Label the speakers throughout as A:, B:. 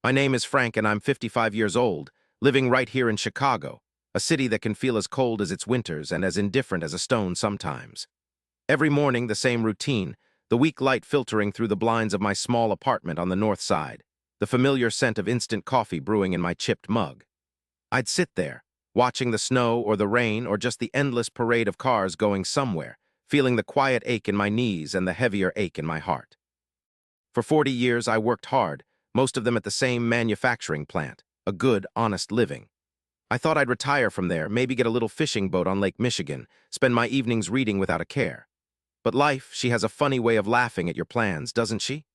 A: My name is Frank and I'm 55 years old, living right here in Chicago, a city that can feel as cold as its winters and as indifferent as a stone sometimes. Every morning, the same routine, the weak light filtering through the blinds of my small apartment on the north side, the familiar scent of instant coffee brewing in my chipped mug. I'd sit there, watching the snow or the rain or just the endless parade of cars going somewhere, feeling the quiet ache in my knees and the heavier ache in my heart. For 40 years, I worked hard, most of them at the same manufacturing plant, a good, honest living. I thought I'd retire from there, maybe get a little fishing boat on Lake Michigan, spend my evenings reading without a care. But life, she has a funny way of laughing at your plans, doesn't she?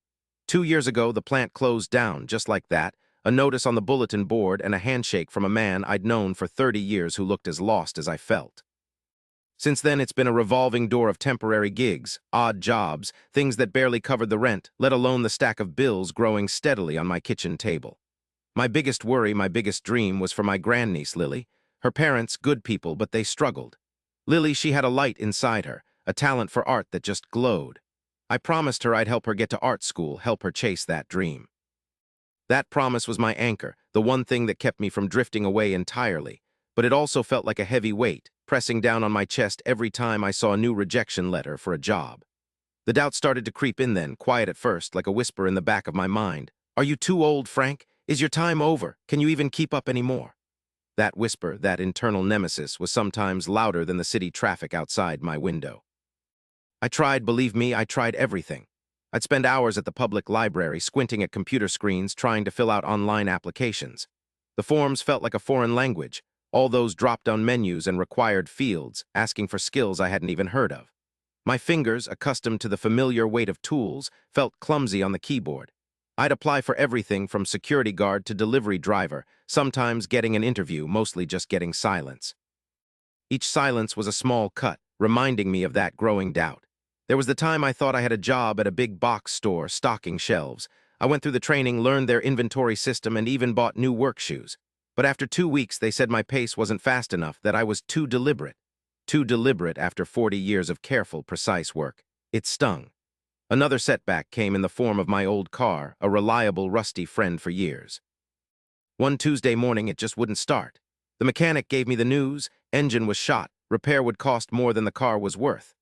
A: 2 years ago, the plant closed down, just like that, a notice on the bulletin board and a handshake from a man I'd known for 30 years who looked as lost as I felt. Since then, it's been a revolving door of temporary gigs, odd jobs, things that barely covered the rent, let alone the stack of bills growing steadily on my kitchen table. My biggest worry, my biggest dream was for my grandniece, Lily. Her parents, good people, but they struggled. Lily, she had a light inside her, a talent for art that just glowed. I promised her I'd help her get to art school, help her chase that dream. That promise was my anchor, the one thing that kept me from drifting away entirely, but it also felt like a heavy weight, pressing down on my chest every time I saw a new rejection letter for a job. The doubt started to creep in then, quiet at first, like a whisper in the back of my mind. Are you too old, Frank? Is your time over? Can you even keep up anymore? That whisper, that internal nemesis, was sometimes louder than the city traffic outside my window. I tried, believe me, I tried everything. I'd spend hours at the public library, squinting at computer screens, trying to fill out online applications. The forms felt like a foreign language, all those drop-down menus and required fields, asking for skills I hadn't even heard of. My fingers, accustomed to the familiar weight of tools, felt clumsy on the keyboard. I'd apply for everything from security guard to delivery driver, sometimes getting an interview, mostly just getting silence. Each silence was a small cut, reminding me of that growing doubt. There was the time I thought I had a job at a big box store, stocking shelves. I went through the training, learned their inventory system, and even bought new work shoes. But after 2 weeks, they said my pace wasn't fast enough, that I was too deliberate. Too deliberate after 40 years of careful, precise work. It stung. Another setback came in the form of my old car, a reliable, rusty friend for years. One Tuesday morning, it just wouldn't start. The mechanic gave me the news, engine was shot, repair would cost more than the car was worth.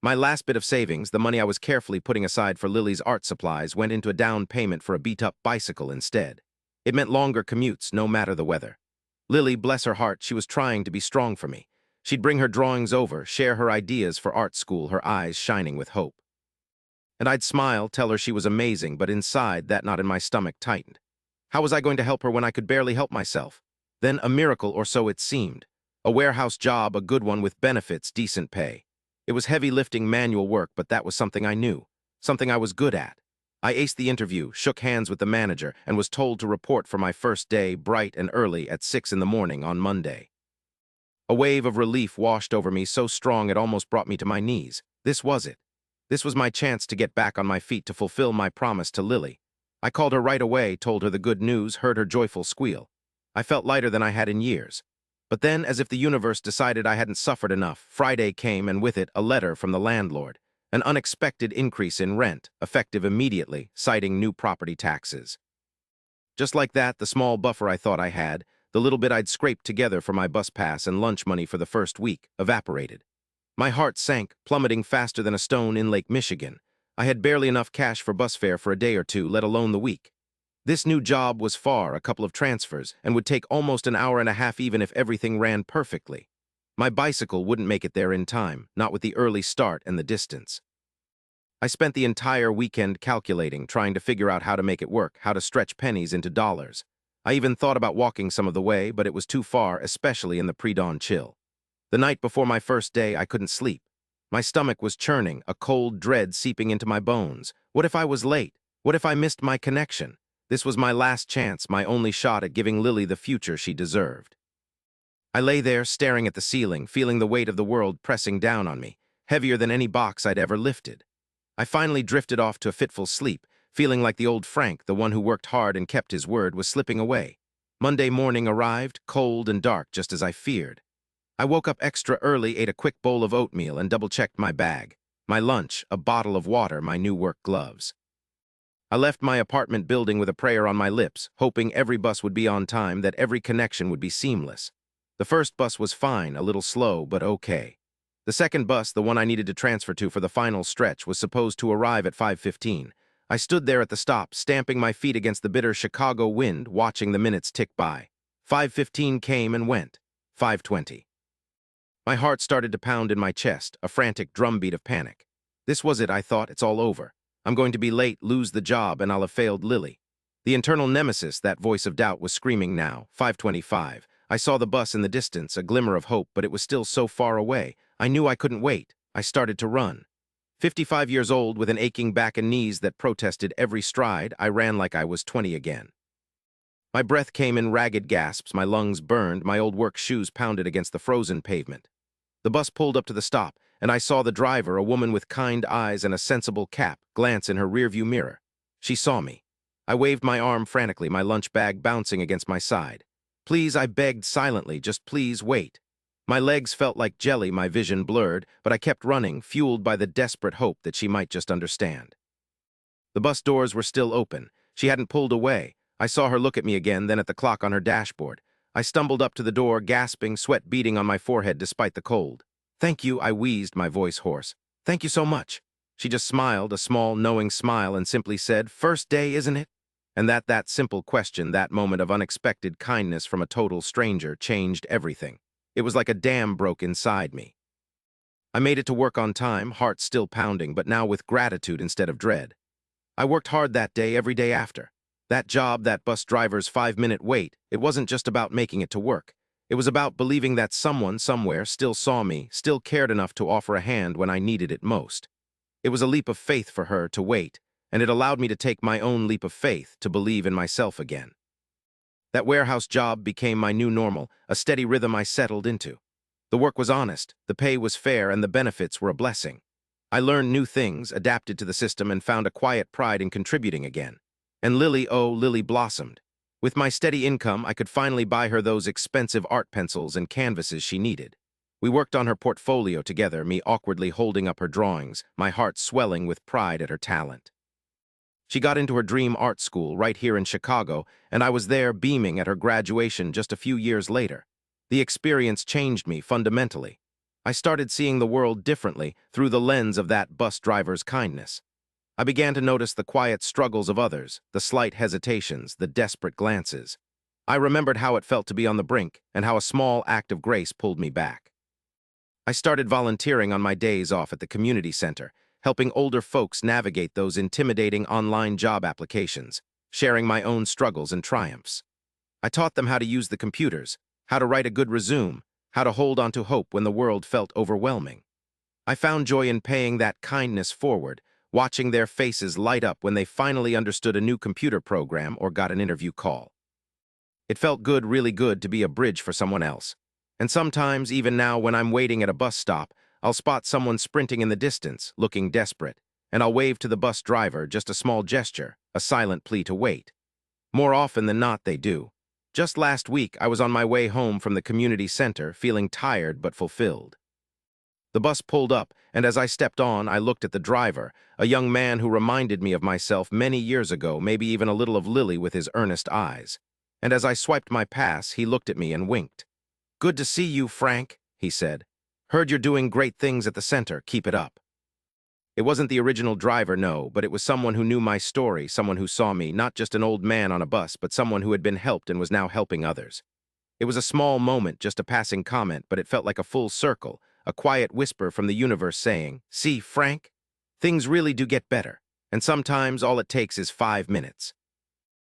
A: My last bit of savings, the money I was carefully putting aside for Lily's art supplies, went into a down payment for a beat-up bicycle instead. It meant longer commutes, no matter the weather. Lily, bless her heart, she was trying to be strong for me. She'd bring her drawings over, share her ideas for art school, her eyes shining with hope. And I'd smile, tell her she was amazing, but inside, that knot in my stomach tightened. How was I going to help her when I could barely help myself? Then a miracle, or so it seemed. A warehouse job, a good one with benefits, decent pay. It was heavy lifting manual work, but that was something I knew, something I was good at. I aced the interview, shook hands with the manager, and was told to report for my first day bright and early at 6 in the morning on Monday. A wave of relief washed over me so strong it almost brought me to my knees. This was it. This was my chance to get back on my feet, to fulfill my promise to Lily. I called her right away, told her the good news, heard her joyful squeal. I felt lighter than I had in years. But then, as if the universe decided I hadn't suffered enough, Friday came, and with it a letter from the landlord. An unexpected increase in rent, effective immediately, citing new property taxes. Just like that, the small buffer I thought I had, the little bit I'd scraped together for my bus pass and lunch money for the first week, evaporated. My heart sank, plummeting faster than a stone in Lake Michigan. I had barely enough cash for bus fare for a day or two, let alone the week. This new job was far, a couple of transfers, and would take almost an hour and a half even if everything ran perfectly. My bicycle wouldn't make it there in time, not with the early start and the distance. I spent the entire weekend calculating, trying to figure out how to make it work, how to stretch pennies into dollars. I even thought about walking some of the way, but it was too far, especially in the pre-dawn chill. The night before my first day, I couldn't sleep. My stomach was churning, a cold dread seeping into my bones. What if I was late? What if I missed my connection? This was my last chance, my only shot at giving Lily the future she deserved. I lay there, staring at the ceiling, feeling the weight of the world pressing down on me, heavier than any box I'd ever lifted. I finally drifted off to a fitful sleep, feeling like the old Frank, the one who worked hard and kept his word, was slipping away. Monday morning arrived, cold and dark, just as I feared. I woke up extra early, ate a quick bowl of oatmeal, and double-checked my bag. My lunch, a bottle of water, my new work gloves. I left my apartment building with a prayer on my lips, hoping every bus would be on time, that every connection would be seamless. The first bus was fine, a little slow, but okay. The second bus, the one I needed to transfer to for the final stretch, was supposed to arrive at 5:15. I stood there at the stop, stamping my feet against the bitter Chicago wind, watching the minutes tick by. 5:15 came and went. 5:20. My heart started to pound in my chest, a frantic drumbeat of panic. This was it, I thought. It's all over. I'm going to be late, lose the job, and I'll have failed Lily. The internal nemesis, that voice of doubt, was screaming now. 5:25. I saw the bus in the distance, a glimmer of hope, but it was still so far away. I knew I couldn't wait. I started to run. 55 years old, with an aching back and knees that protested every stride, I ran like I was 20 again. My breath came in ragged gasps, my lungs burned, my old work shoes pounded against the frozen pavement. The bus pulled up to the stop, and I saw the driver, a woman with kind eyes and a sensible cap, glance in her rearview mirror. She saw me. I waved my arm frantically, my lunch bag bouncing against my side. Please, I begged silently, just please wait. My legs felt like jelly, my vision blurred, but I kept running, fueled by the desperate hope that she might just understand. The bus doors were still open. She hadn't pulled away. I saw her look at me again, then at the clock on her dashboard. I stumbled up to the door, gasping, sweat beading on my forehead despite the cold. Thank you, I wheezed, my voice hoarse. Thank you so much. She just smiled, a small, knowing smile, and simply said, "First day, isn't it?" And that simple question, that moment of unexpected kindness from a total stranger, changed everything. It was like a dam broke inside me. I made it to work on time, heart still pounding, but now with gratitude instead of dread. I worked hard that day, every day after. That job, that bus driver's 5-minute wait, it wasn't just about making it to work. It was about believing that someone, somewhere, still saw me, still cared enough to offer a hand when I needed it most. It was a leap of faith for her to wait, and it allowed me to take my own leap of faith to believe in myself again. That warehouse job became my new normal, a steady rhythm I settled into. The work was honest, the pay was fair, and the benefits were a blessing. I learned new things, adapted to the system, and found a quiet pride in contributing again. And Lily, oh, Lily blossomed. With my steady income, I could finally buy her those expensive art pencils and canvases she needed. We worked on her portfolio together, me awkwardly holding up her drawings, my heart swelling with pride at her talent. She got into her dream art school right here in Chicago, and I was there beaming at her graduation just a few years later. The experience changed me fundamentally. I started seeing the world differently through the lens of that bus driver's kindness. I began to notice the quiet struggles of others, the slight hesitations, the desperate glances. I remembered how it felt to be on the brink and how a small act of grace pulled me back. I started volunteering on my days off at the community center, helping older folks navigate those intimidating online job applications, sharing my own struggles and triumphs. I taught them how to use the computers, how to write a good resume, how to hold on to hope when the world felt overwhelming. I found joy in paying that kindness forward, watching their faces light up when they finally understood a new computer program or got an interview call. It felt good, really good, to be a bridge for someone else. And sometimes, even now, when I'm waiting at a bus stop, I'll spot someone sprinting in the distance, looking desperate, and I'll wave to the bus driver, just a small gesture, a silent plea to wait. More often than not, they do. Just last week, I was on my way home from the community center, feeling tired but fulfilled. The bus pulled up, and as I stepped on, I looked at the driver, a young man who reminded me of myself many years ago, maybe even a little of Lily with his earnest eyes. And as I swiped my pass, he looked at me and winked. "Good to see you, Frank," he said. "Heard you're doing great things at the center. Keep it up." It wasn't the original driver, no, but it was someone who knew my story, someone who saw me, not just an old man on a bus, but someone who had been helped and was now helping others. It was a small moment, just a passing comment, but it felt like a full circle, a quiet whisper from the universe saying, "See, Frank, things really do get better, and sometimes all it takes is 5 minutes."